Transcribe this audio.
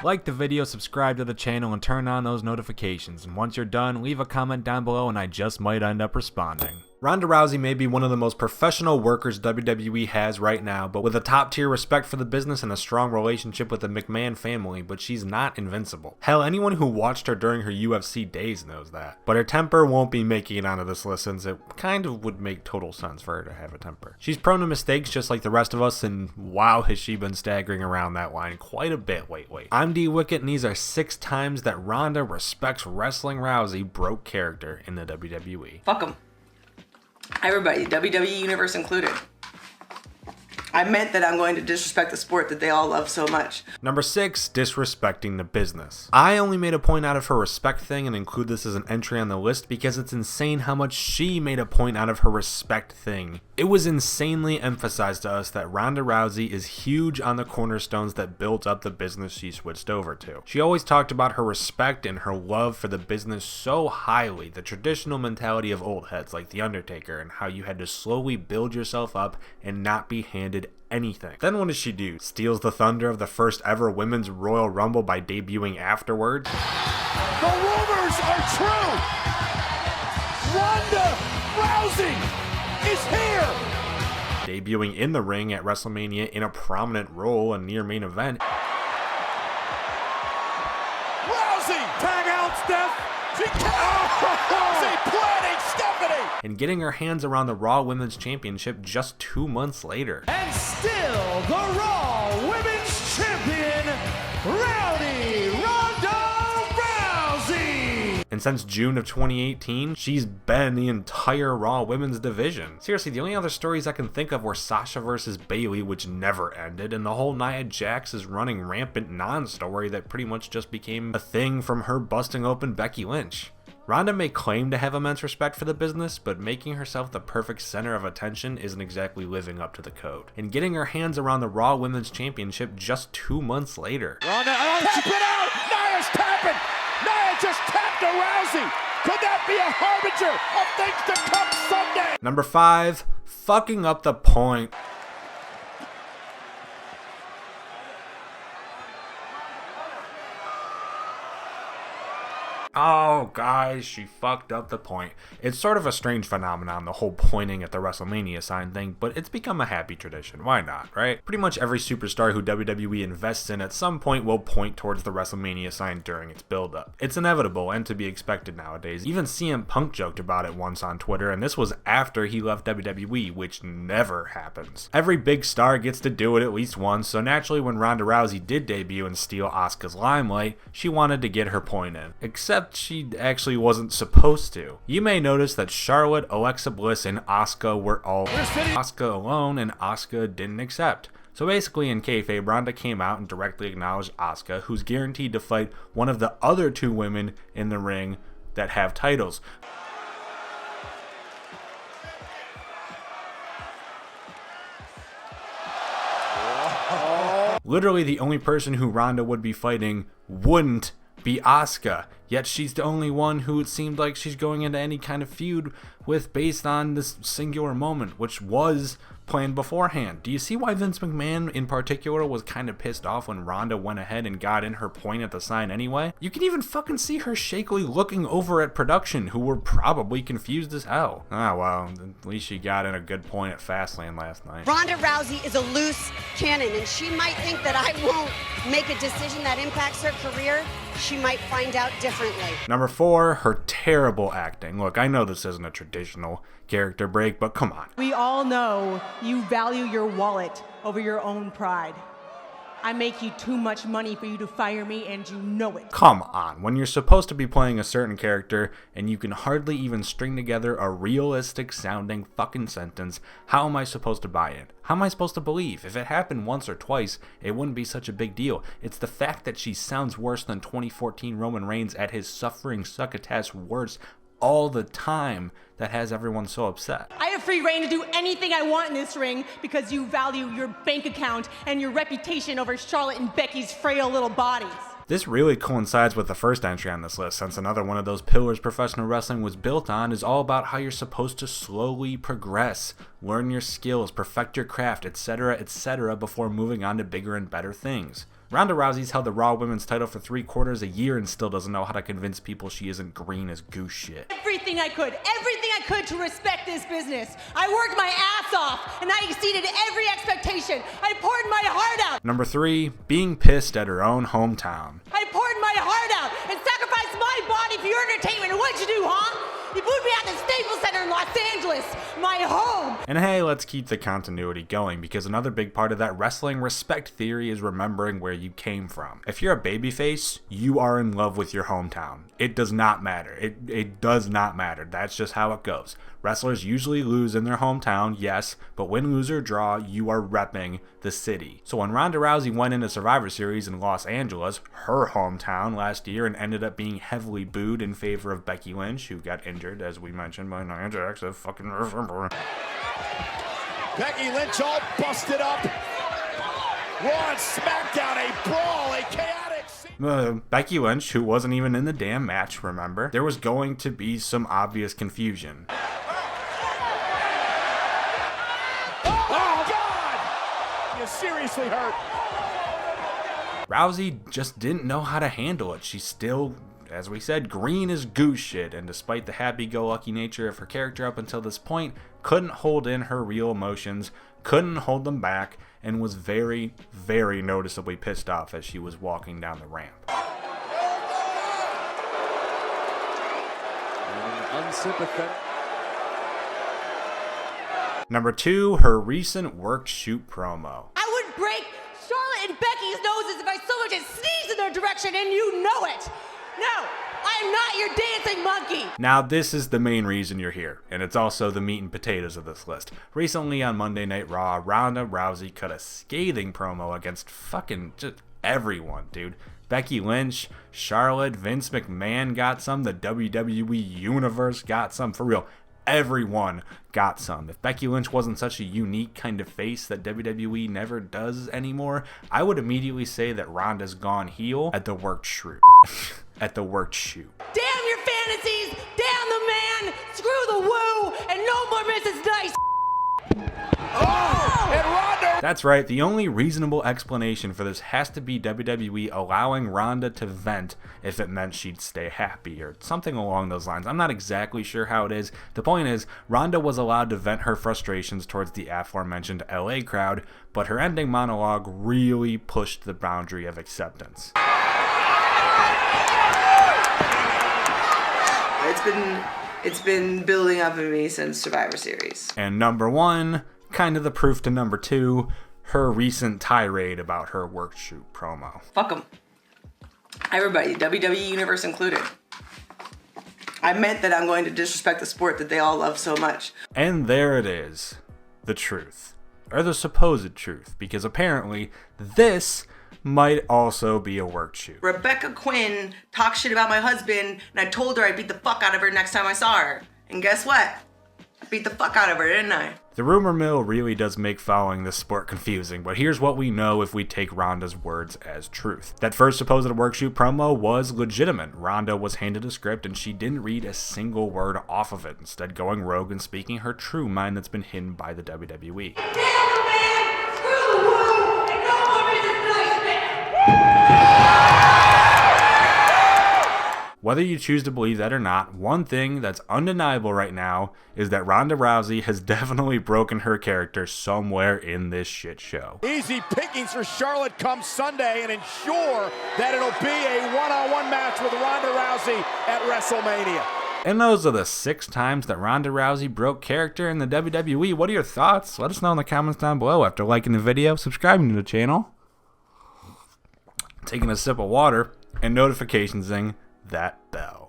Like the video, subscribe to the channel, and turn on those notifications. And once you're done, leave a comment down below and I just might end up responding. Ronda Rousey may be one of the most professional workers WWE has right now, but with a top tier respect for the business and a strong relationship with the McMahon family, but she's not invincible. Hell, anyone who watched her during her UFC days knows that. But her temper won't be making it onto this list since it kind of would make total sense for her to have a temper. She's prone to mistakes just like the rest of us, and wow has she been staggering around that line quite a bit lately. I'm D Wicket, and these are 6 times that Ronda respects Wrestling Rousey broke character in the WWE. Fuck 'em. Everybody, WWE Universe included. I meant that I'm going to disrespect the sport that they all love so much. Number 6, disrespecting the business. I only made a point out of her respect thing and include this as an entry on the list because it's insane how much she made a point out of her respect thing. It was insanely emphasized to us that Ronda Rousey is huge on the cornerstones that built up the business she switched over to. She always talked about her respect and her love for the business so highly, the traditional mentality of old heads like The Undertaker, and how you had to slowly build yourself up and not be handed anything. Then what does she do? Steals the thunder of the first ever Women's Royal Rumble by debuting afterwards? The rumors are true! Ronda Rousey is here! Debuting in the ring at WrestleMania in a prominent role, a near main event. Rousey! Tag out, Steph! She Rousey planning Stephanie! And getting her hands around the Raw Women's Championship just 2 months later. And still the Raw Women's Champion, Ronda Rousey! And since June of 2018, she's been the entire Raw Women's division. Seriously, the only other stories I can think of were Sasha versus Bayley, which never ended, and the whole Nia Jax is running rampant non-story that pretty much just became a thing from her busting open Becky Lynch. Ronda may claim to have immense respect for the business, but making herself the perfect center of attention isn't exactly living up to the code. And getting her hands around the Raw Women's Championship just 2 months later. Ronda, tap it out! Nia's tapping! Nia just tapped to Rousey! Could that be a harbinger of things to come Sunday? Number 5, fucking up the point. Oh, guys, she fucked up the point. It's sort of a strange phenomenon, the whole pointing at the WrestleMania sign thing, but it's become a happy tradition. Why not, right? Pretty much every superstar who WWE invests in at some point will point towards the WrestleMania sign during its build-up. It's inevitable and to be expected nowadays. Even CM Punk joked about it once on Twitter, and this was after he left WWE, which never happens. Every big star gets to do it at least once, so naturally when Ronda Rousey did debut and steal Asuka's limelight, she wanted to get her point in. Except she actually wasn't supposed to. You may notice that Charlotte, Alexa Bliss, and Asuka were all Asuka alone, and Asuka didn't accept. So basically in kayfabe, Ronda came out and directly acknowledged Asuka, who's guaranteed to fight one of the other 2 women in the ring that have titles. Literally the only person who Ronda would be fighting wouldn't be Asuka, yet she's the only one who it seemed like she's going into any kind of feud with based on this singular moment, which was planned beforehand. Do you see why Vince McMahon in particular was kind of pissed off when Ronda went ahead and got in her point at the sign anyway? You can even fucking see her shakily looking over at production, who were probably confused as hell. Ah well, at least she got in a good point at Fastlane last night. Ronda Rousey is a loose cannon, and she might think that I won't make a decision that impacts her career. She might find out differently. Number 4, her terrible acting. Look, I know this isn't a traditional character break, but come on. We all know you value your wallet over your own pride. I make you too much money for you to fire me, and you know it. Come on, when you're supposed to be playing a certain character and you can hardly even string together a realistic sounding fucking sentence, how am I supposed to buy it? How am I supposed to believe? If it happened once or twice, it wouldn't be such a big deal. It's the fact that she sounds worse than 2014 Roman Reigns at his suffering succotash worst all the time that has everyone so upset. I have free reign to do anything I want in this ring because you value your bank account and your reputation over Charlotte and Becky's frail little bodies. This really coincides with the first entry on this list, since another one of those pillars professional wrestling was built on is all about how you're supposed to slowly progress, learn your skills, perfect your craft, etc., etc., before moving on to bigger and better things. Ronda Rousey's held the Raw Women's title for 3/4 a year and still doesn't know how to convince people she isn't green as goose shit. Everything I could to respect this business. I worked my ass off and I exceeded every expectation. I poured my heart out. Number 3, being pissed at her own hometown. I poured my heart out and sacrificed my body for your entertainment. And what'd you do, huh? You put me at the Staples Center in Los Angeles, my home. And hey, let's keep the continuity going, because another big part of that wrestling respect theory is remembering where you came from. If you're a babyface, you are in love with your hometown. It does not matter. It does not matter. That's just how it goes. Wrestlers usually lose in their hometown, yes, but win, lose, or draw, you are repping the city. So when Ronda Rousey went into Survivor Series in Los Angeles, her hometown, last year, and ended up being heavily booed in favor of Becky Lynch, who got injured, as we mentioned, by Nia Jax, I fucking remember. Becky Lynch all busted up. Raw and SmackDown, a brawl, a chaotic scene. Becky Lynch, who wasn't even in the damn match, remember? There was going to be some obvious confusion. Seriously hurt. Rousey just didn't know how to handle it. She's still, as we said, green as goose shit, and despite the happy-go-lucky nature of her character up until this point, couldn't hold in her real emotions, couldn't hold them back, and was very, very noticeably pissed off as she was walking down the ramp. Unsympathetic. Number 2, her recent work shoot promo. I would break Charlotte and Becky's noses if I so much as sneezed in their direction, and you know it. No, I am not your dancing monkey. Now this is the main reason you're here, and it's also the meat and potatoes of this list. Recently on Monday Night Raw, Ronda Rousey cut a scathing promo against fucking just everyone, dude. Becky Lynch, Charlotte, Vince McMahon got some, the WWE Universe got some, for real. Everyone got some. If Becky Lynch wasn't such a unique kind of face that WWE never does anymore, I would immediately say that Ronda's gone heel at the worked shoot. At the worked shoot. Damn your fantasies, damn the man, screw the woo, and no more Mrs. Nice. Oh, and Ronda. That's right, the only reasonable explanation for this has to be WWE allowing Ronda to vent if it meant she'd stay happy or something along those lines. I'm not exactly sure how it is. The point is, Ronda was allowed to vent her frustrations towards the aforementioned LA crowd, but her ending monologue really pushed the boundary of acceptance. It's been building up in me since Survivor Series. And number 1, kind of the proof to number 2, her recent tirade about her work shoot promo. Fuck them. Everybody, WWE Universe included. I meant that I'm going to disrespect the sport that they all love so much. And there it is. The truth. Or the supposed truth. Because apparently, this might also be a work shoot. Rebecca Quinn talked shit about my husband, and I told her I'd beat the fuck out of her next time I saw her. And guess what? I beat the fuck out of her, didn't I? The rumor mill really does make following this sport confusing, but here's what we know if we take Ronda's words as truth. That first supposed work shoot promo was legitimate. Ronda was handed a script and she didn't read a single word off of it, instead going rogue and speaking her true mind that's been hidden by the WWE. Damn the man, screw the woo, and no more Mrs. Nice man. Whether you choose to believe that or not, one thing that's undeniable right now is that Ronda Rousey has definitely broken her character somewhere in this shit show. Easy pickings for Charlotte come Sunday and ensure that it'll be a one-on-one match with Ronda Rousey at WrestleMania. And those are the 6 times that Ronda Rousey broke character in the WWE. What are your thoughts? Let us know in the comments down below after liking the video, subscribing to the channel, taking a sip of water, and notifications-ing that bell.